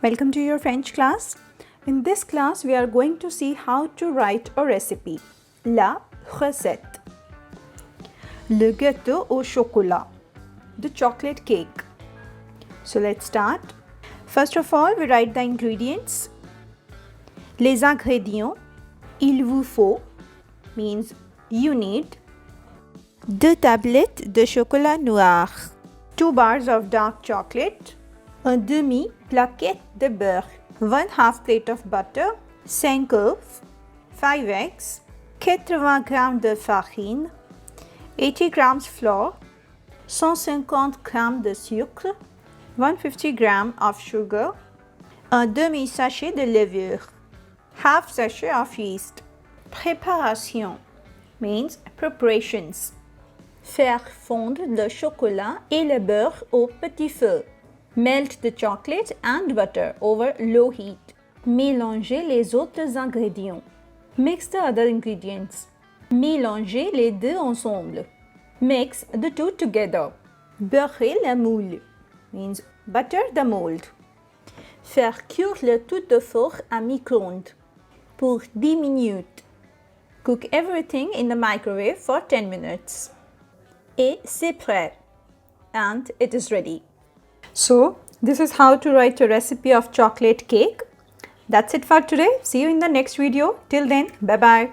Welcome to your French class. In this class, we are going to see how to write a recipe. La recette. Le gâteau au chocolat. The chocolate cake. So let's start. First of all, we write the ingredients. Les ingrédients. Il vous faut means you need 2 tablettes de chocolat noir, 2 bars of dark chocolate, un demi plaquette de beurre, 1/2 plate of butter, 5 œufs, 5 eggs, 80 g de farine, 80 g flour, 150 g de sucre, 150 g of sugar, un demi sachet de levure, half sachet of yeast. Préparation means preparations. Faire fondre le chocolat et le beurre au petit feu. Melt the chocolate and butter over low heat. Mélanger les autres ingrédients. Mix the other ingredients. Mélanger les deux ensemble. Mix the two together. Beurrer la moule means butter the mold. Faire cuire le tout au four à micro-ondes pour 10 minutes. Cook everything in the microwave for 10 minutes. Et c'est prêt. And it is ready. So, this is how to write a recipe of chocolate cake. That's it for today. See you in the next video. Till then, bye-bye.